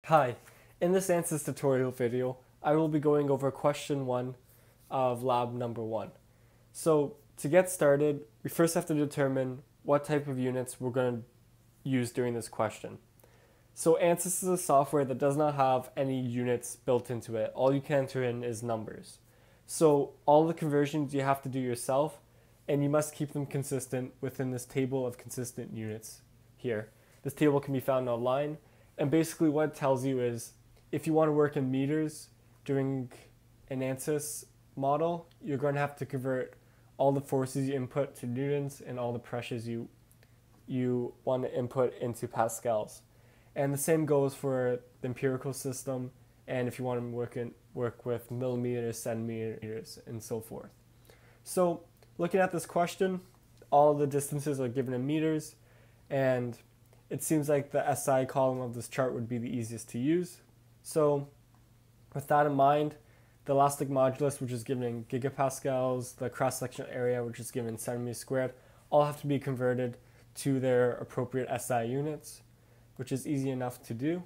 Hi, in this Ansys tutorial video, I will be going over question 1 of lab number 1. So to get started, we first have to determine what type of units we're going to use during this question. So Ansys is a software that does not have any units built into it. All you can enter in is numbers. So all the conversions you have to do yourself, and you must keep them consistent within this table of consistent units here. This table can be found online. And basically what it tells you is if you want to work in meters during an Ansys model, you're going to have to convert all the forces you input to newtons and all the pressures you want to input into pascals. And the same goes for the empirical system, and if you want to work with millimeters, centimeters, and so forth. So looking at this question, all the distances are given in meters, and it seems like the SI column of this chart would be the easiest to use. So with that in mind, the elastic modulus, which is given in gigapascals, the cross-sectional area, which is given in centimeters squared, all have to be converted to their appropriate SI units, which is easy enough to do.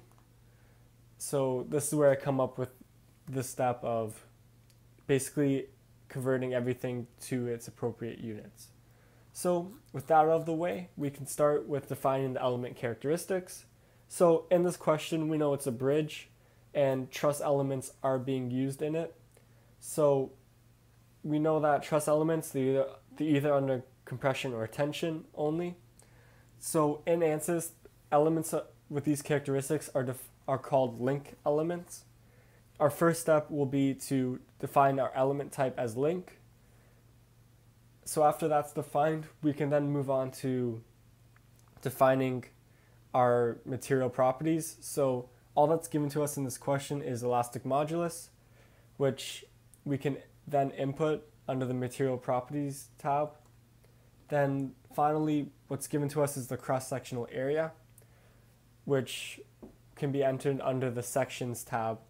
So this is where I come up with this step of basically converting everything to its appropriate units. So with that out of the way, we can start with defining the element characteristics. So in this question, we know it's a bridge and truss elements are being used in it. So we know that truss elements, they're either under compression or tension only. So in Ansys, elements with these characteristics are called link elements. Our first step will be to define our element type as link. So after that's defined, we can then move on to defining our material properties. So all that's given to us in this question is elastic modulus, which we can then input under the material properties tab. Then finally, what's given to us is the cross-sectional area, which can be entered under the sections tab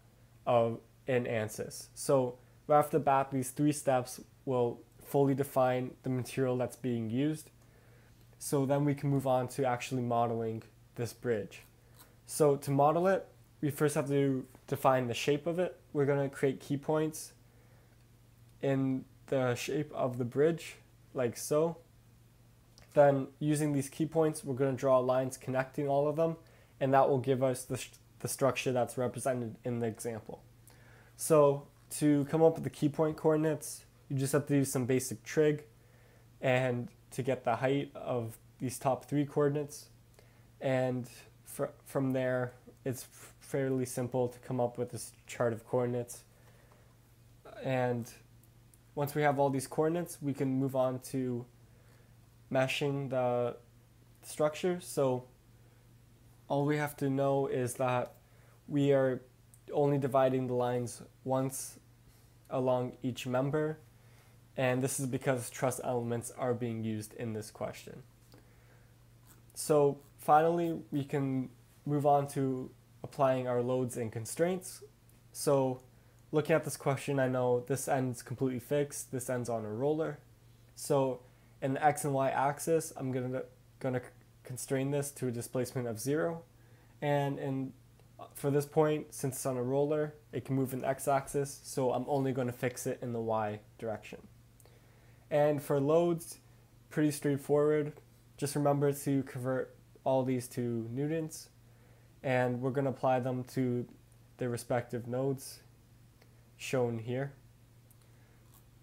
in Ansys. So right off the bat, these three steps will fully define the material that's being used. So then we can move on to actually modeling this bridge. So to model it, we first have to define the shape of it. We're going to create key points in the shape of the bridge, like so. Then using these key points, we're going to draw lines connecting all of them, and that will give us the structure that's represented in the example. So to come up with the key point coordinates, you just have to do some basic trig and to get the height of these top three coordinates. And from there, it's fairly simple to come up with this chart of coordinates. And once we have all these coordinates, we can move on to meshing the structure. So all we have to know is that we are only dividing the lines once along each member, and this is because truss elements are being used in this question. So finally, we can move on to applying our loads and constraints. So looking at this question, I know this end's completely fixed, this end's on a roller. So in the X and Y axis, I'm gonna constrain this to a displacement of 0. And for this point, since it's on a roller, it can move in the X-axis, so I'm only going to fix it in the Y direction. And for loads, pretty straightforward. Just remember to convert all these to newtons, and we're going to apply them to their respective nodes shown here.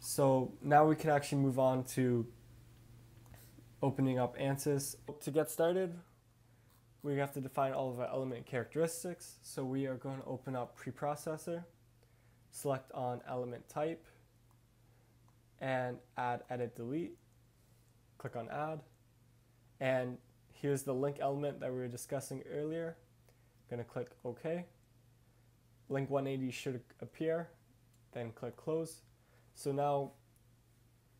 So now we can actually move on to opening up Ansys. To get started, we have to define all of our element characteristics. So we are going to open up preprocessor, select on element type, and add, edit, delete. Click on add. And here's the link element that we were discussing earlier. I'm going to click OK. Link 180 should appear, then click close. So now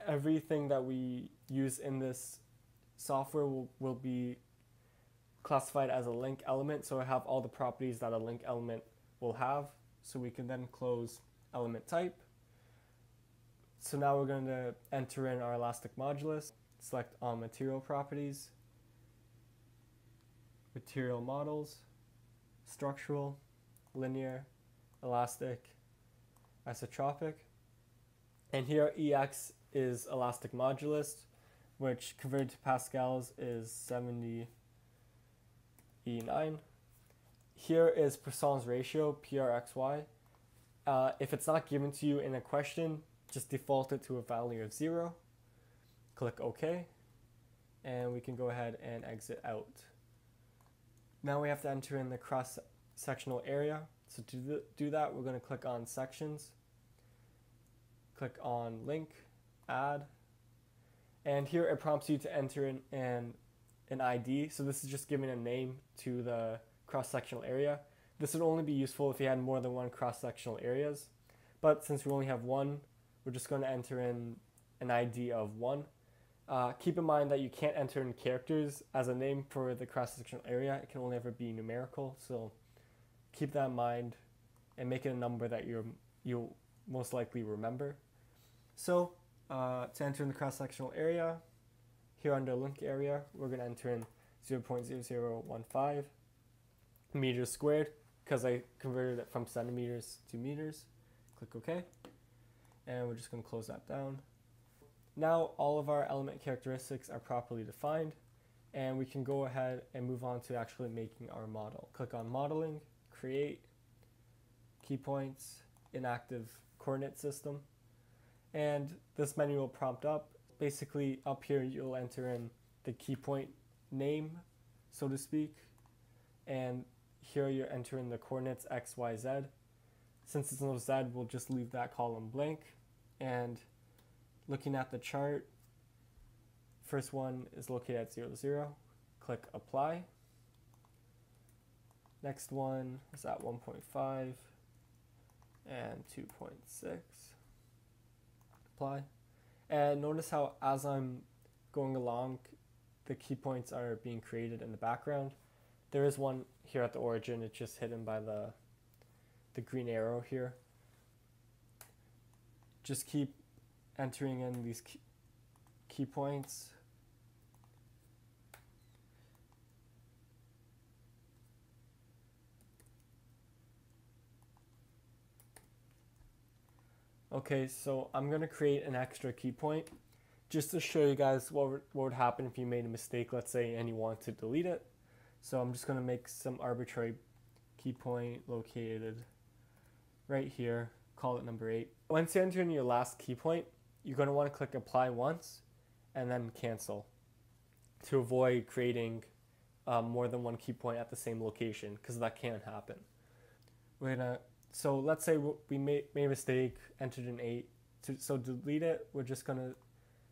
everything that we use in this software will be classified as a link element, so I have all the properties that a link element will have. So we can then close element type. So now we're going to enter in our elastic modulus, select on material properties, material models, structural, linear, elastic, isotropic. And here EX is elastic modulus, which converted to pascals is 70 E9. Here is Poisson's ratio, PRXY. If it's not given to you in a question, just default it to a value of 0. Click OK, and we can go ahead and exit out. Now we have to enter in the cross-sectional area. So to do that, we're going to click on Sections, click on Link, Add, and here it prompts you to enter in an ID. So this is just giving a name to the cross-sectional area. This would only be useful if you had more than one cross-sectional areas, but since we only have one, we're just going to enter in an ID of 1. Keep in mind that you can't enter in characters as a name for the cross-sectional area. It can only ever be numerical, so keep that in mind and make it a number that you'll most likely remember. So to enter in the cross-sectional area, here under link area, we're going to enter in 0.0015 meters squared because I converted it from centimeters to meters. Click OK, and we're just going to close that down. Now all of our element characteristics are properly defined, and we can go ahead and move on to actually making our model. Click on Modeling, Create, Key Points, Inactive Coordinate System, and this menu will prompt up. Basically, up here you'll enter in the key point name, so to speak, and here you enter in the coordinates x, y, z. Since there's no z, we'll just leave that column blank. And looking at the chart, first one is located at 0, 0. Click Apply. Next one is at 1.5 and 2.6. Apply. And notice how as I'm going along, the key points are being created in the background. There is one here at the origin. It's just hidden by the green arrow here. Just keep entering in these key points. Okay, so I'm going to create an extra key point just to show you guys what would happen if you made a mistake, let's say, and you want to delete it. So I'm just going to make some arbitrary key point located right here, call it number 8. Once you enter in your last key point, you're going to want to click Apply once and then Cancel to avoid creating more than one key point at the same location, because that can happen. So let's say we made a mistake, entered in 8. So delete it, we're just going to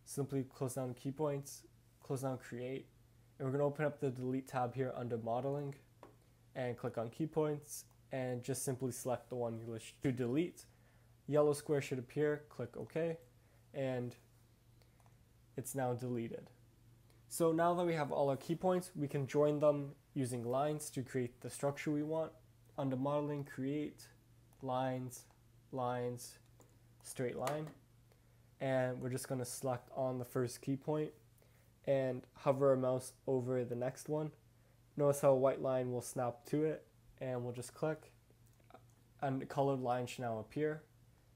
simply close down key points, close down Create, and we're going to open up the Delete tab here under Modeling and click on Key Points and just simply select the one you wish to delete. Yellow square should appear, click OK, and it's now deleted. So now that we have all our key points, we can join them using lines to create the structure we want. Under Modeling, Create, Lines, Lines, Straight Line, and we're just going to select on the first key point and hover our mouse over the next one. Notice how a white line will snap to it, and we'll just click, and the colored line should now appear,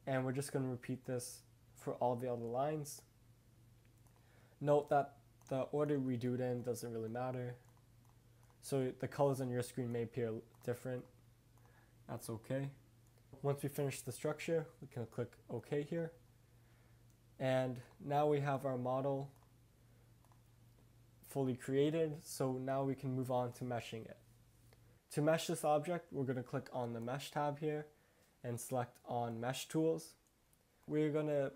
and we're just going to repeat this for all the other lines. Note that the order we do it in doesn't really matter, so the colors on your screen may appear different. That's okay. Once we finish the structure, we can click OK here. And now we have our model fully created, so now we can move on to meshing it. To mesh this object, we're going to click on the Mesh tab here and select on Mesh Tools. We're going to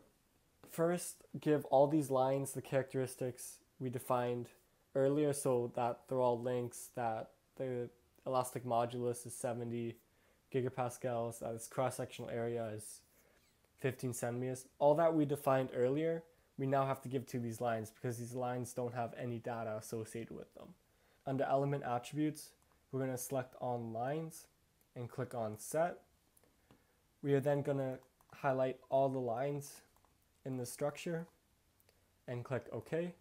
first give all these lines the characteristics we defined earlier, so that they're all links, that the elastic modulus is 70 gigapascals, that its cross-sectional area is 15 centimeters. All that we defined earlier, we now have to give to these lines because these lines don't have any data associated with them. Under Element Attributes, we're going to select on Lines and click on Set. We are then going to highlight all the lines in the structure and click OK.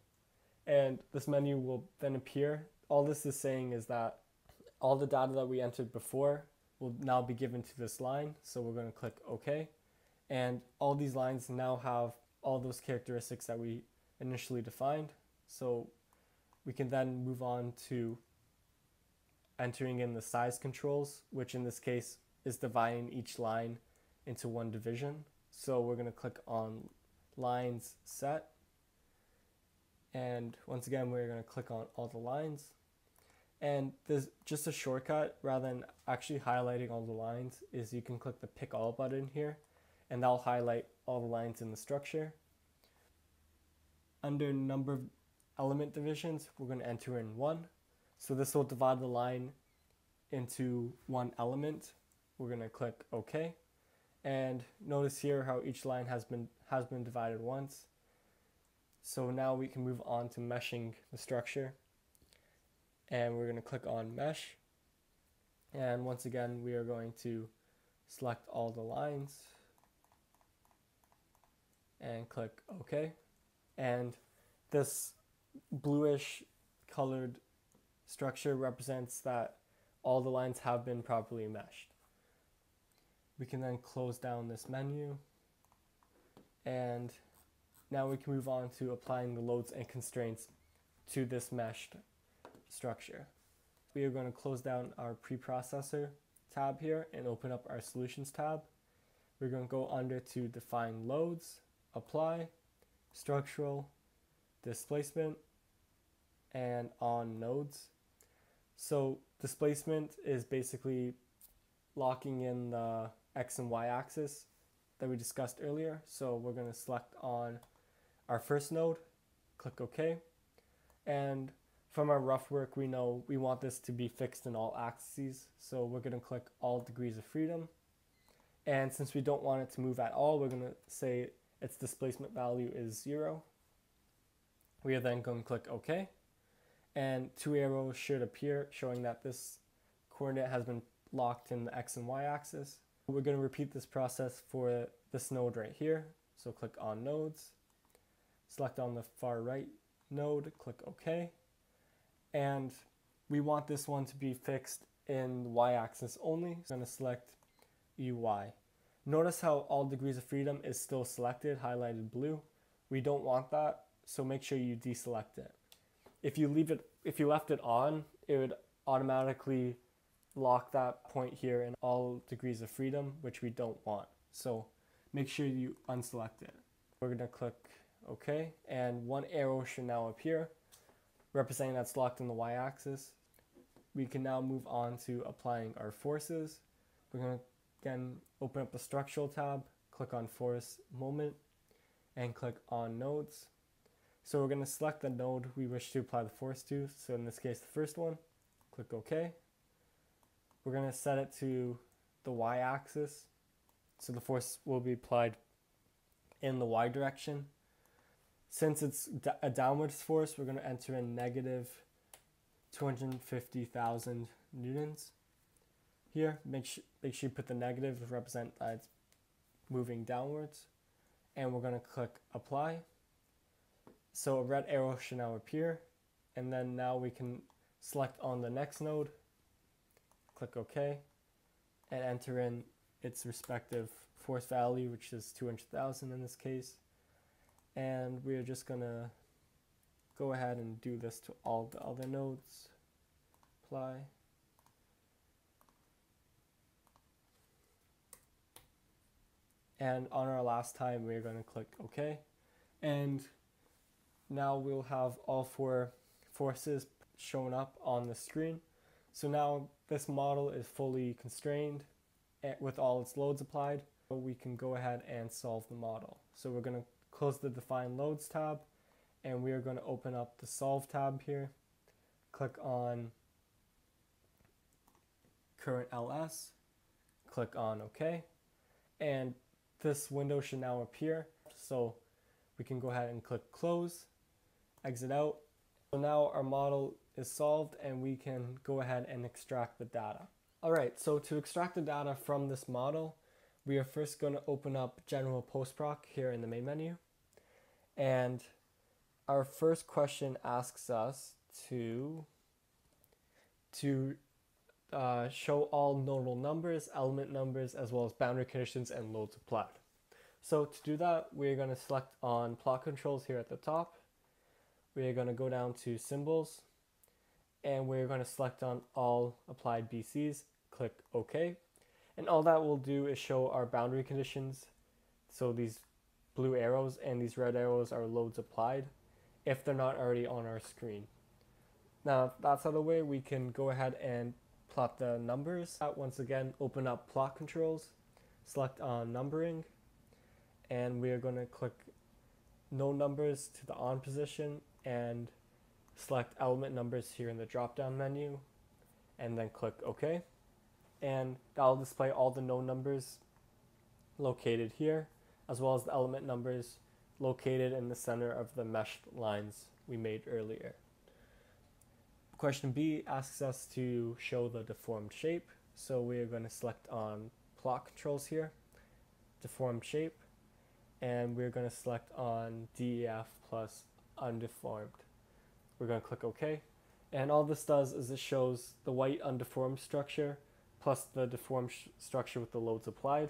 And this menu will then appear. All this is saying is that all the data that we entered before will now be given to this line. So we're going to click OK. And all these lines now have all those characteristics that we initially defined. So we can then move on to entering in the size controls, which in this case is dividing each line into one division. So we're going to click on lines set. And once again, we're going to click on all the lines. And there's just a shortcut rather than actually highlighting all the lines is you can click the pick all button here, and that'll highlight all the lines in the structure. Under number of element divisions, we're going to enter in 1. So this will divide the line into one element. We're going to click OK. And notice here how each line has been divided once. So now we can move on to meshing the structure. And we're going to click on mesh. And once again, we are going to select all the lines and click OK. And this bluish colored structure represents that all the lines have been properly meshed. We can then close down this menu, and now we can move on to applying the loads and constraints to this meshed structure. We are going to close down our preprocessor tab here and open up our solutions tab. We're going to go under to define loads, apply, structural, displacement, and on nodes. So displacement is basically locking in the X and Y axis that we discussed earlier. So we're going to select on our first node, click OK. And from our rough work, we know we want this to be fixed in all axes. So we're going to click all degrees of freedom. And since we don't want it to move at all, we're going to say its displacement value is 0. We are then going to click OK. And 2 arrows should appear showing that this coordinate has been locked in the X and Y axis. We're going to repeat this process for this node right here. So click on nodes, select on the far right node, click OK. And we want this one to be fixed in the Y axis only. So I'm going to select UI. Notice how all degrees of freedom is still selected, highlighted blue. We don't want that, so make sure you deselect it. If you left it on, it would automatically lock that point here in all degrees of freedom, which we don't want. So make sure you unselect it. We're going to click OK, and 1 arrow should now appear, representing that's locked in the Y axis. We can now move on to applying our forces. We're going to again open up the structural tab, click on force moment, and click on nodes. So we're going to select the node we wish to apply the force to. So in this case, the first one, click OK. We're going to set it to the Y axis. So the force will be applied in the Y direction. Since it's a downwards force, we're going to enter in negative 250,000 newtons. Here, make sure you put the negative to represent that it's moving downwards. And we're going to click apply. So a red arrow should now appear. And then now we can select on the next node, click OK, and enter in its respective force value, which is 200,000 in this case. And we are just going to go ahead and do this to all the other nodes. Apply. And on our last time, we're going to click OK. And now we'll have all 4 forces shown up on the screen. So now this model is fully constrained with all its loads applied. So we can go ahead and solve the model. So we're going to close the Define Loads tab, and we are going to open up the Solve tab here. Click on Current LS, click on OK, and this window should now appear. So we can go ahead and click Close, exit out. So now our model is solved and we can go ahead and extract the data. Alright, so to extract the data from this model, we are first going to open up General Postproc here in the main menu. And our first question asks us to show all nodal numbers, element numbers, as well as boundary conditions and loads applied. So to do that, we're going to select on plot controls here at the top. We're going to go down to symbols, and we're going to select on all applied BCs, click OK. And all that will do is show our boundary conditions. So these blue arrows and these red arrows are loads applied if they're not already on our screen. Now, if that's out of the way, we can go ahead and plot the numbers. Once again, open up plot controls, select on numbering, and we are going to click no numbers to the on position and select element numbers here in the drop down menu, and then click OK. And that'll display all the no numbers located here, as well as the element numbers located in the center of the meshed lines we made earlier. Question B asks us to show the deformed shape. So we are going to select on plot controls here, deformed shape, and we're going to select on DEF plus undeformed. We're going to click OK. And all this does is it shows the white undeformed structure plus the deformed structure with the loads applied.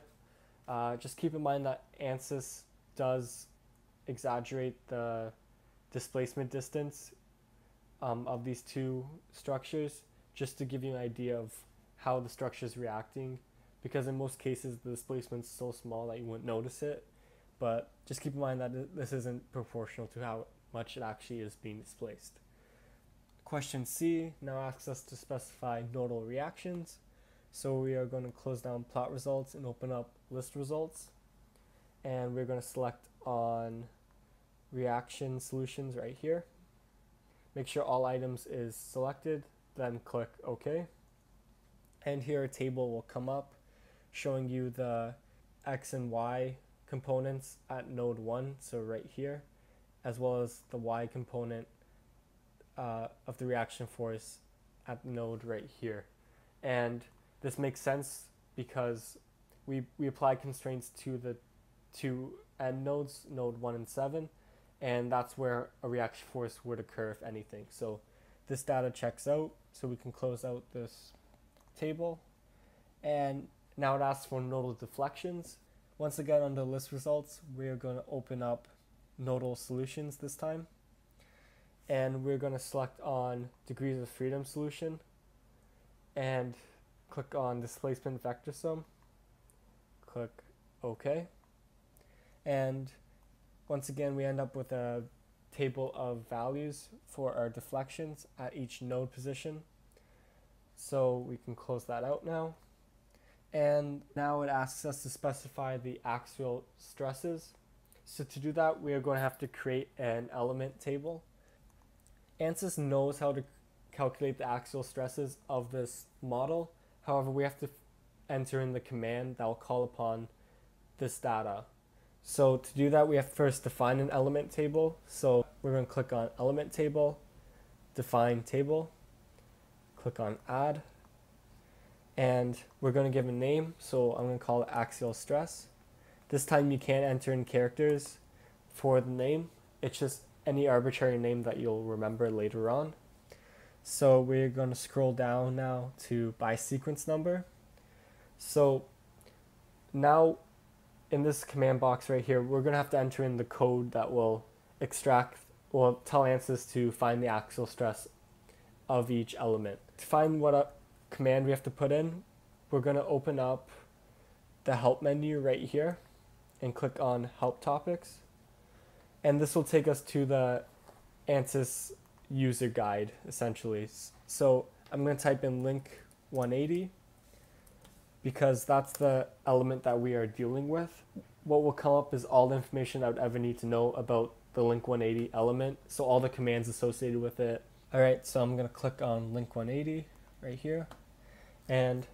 Just keep in mind that Ansys does exaggerate the displacement distance of these two structures, just to give you an idea of how the structure is reacting, because in most cases the displacement is so small that you wouldn't notice it, but just keep in mind that this isn't proportional to how much it actually is being displaced. Question C now asks us to specify nodal reactions. So we are going to close down plot results and open up list results, and we're going to select on reaction solutions right here. Make sure all items is selected, then click OK. And here a table will come up showing you the X and Y components at node 1, so right here, as well as the Y component of the reaction force at node right here. And this makes sense because we apply constraints to the two end nodes, node 1 and 7, and that's where a reaction force would occur if anything. So this data checks out, so we can close out this table. And now it asks for nodal deflections. Once again, under list results, we're going to open up nodal solutions this time. And we're going to select on degrees of freedom solution and click on displacement vector sum. Click OK. And once again, we end up with a table of values for our deflections at each node position. So we can close that out now. And now it asks us to specify the axial stresses. So to do that, we are going to have to create an element table. Ansys knows how to calculate the axial stresses of this model. However, we have to enter in the command that will call upon this data. So to do that, we have to first define an element table. So we're going to click on element table, define table, click on add, and we're going to give a name. So I'm going to call it axial stress. This time you can't enter in characters for the name. It's just any arbitrary name that you'll remember later on. So we're going to scroll down now to by sequence number. So now in this command box right here, we're going to have to enter in the code that will tell Ansys to find the axial stress of each element. To find what command we have to put in, we're going to open up the help menu right here and click on help topics. And this will take us to the Ansys user guide, essentially. So I'm going to type in link 180 because that's the element that we are dealing with. What will come up is all the information I would ever need to know about the link 180 element, so all the commands associated with it. Alright, so I'm going to click on link 180 right here, and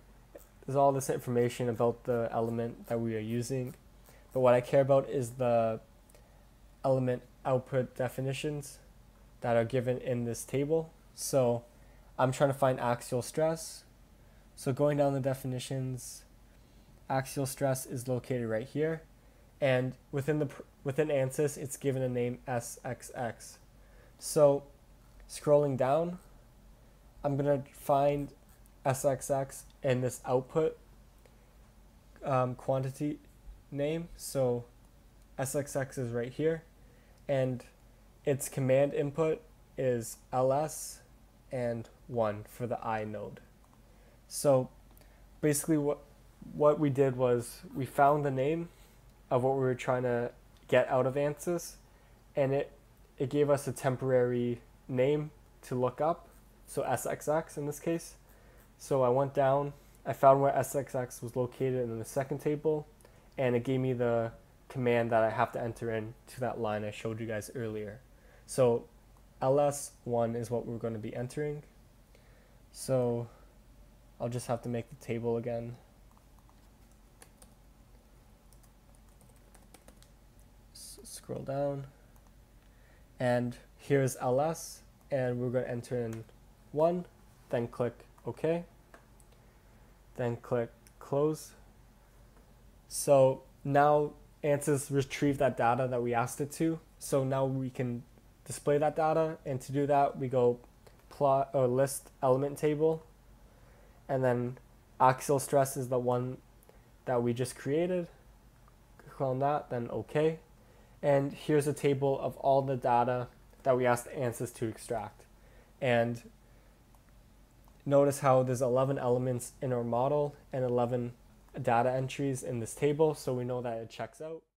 there's all this information about the element that we are using, but what I care about is the element output definitions that are given in this table. So I'm trying to find axial stress. So going down the definitions, axial stress is located right here, and within Ansys it's given a name SXX. So scrolling down, I'm going to find SXX in this output quantity name. So SXX is right here, and its command input is ls and 1 for the I node. So basically what we did was we found the name of what we were trying to get out of Ansys, and it gave us a temporary name to look up, so SXX in this case. So I went down, I found where SXX was located in the second table, and it gave me the command that I have to enter in to that line I showed you guys earlier. So ls1 is what we're going to be entering. So I'll just have to make the table again. Scroll down, and here's ls, and we're going to enter in 1, then click OK, then click close. So now Ansys retrieved that data that we asked it to, so now we can display that data, and to do that we go plot or list element table, and then axial stress is the one that we just created. Click on that, then OK. And here's a table of all the data that we asked Ansys to extract. And notice how there's 11 elements in our model and 11 data entries in this table, so we know that it checks out.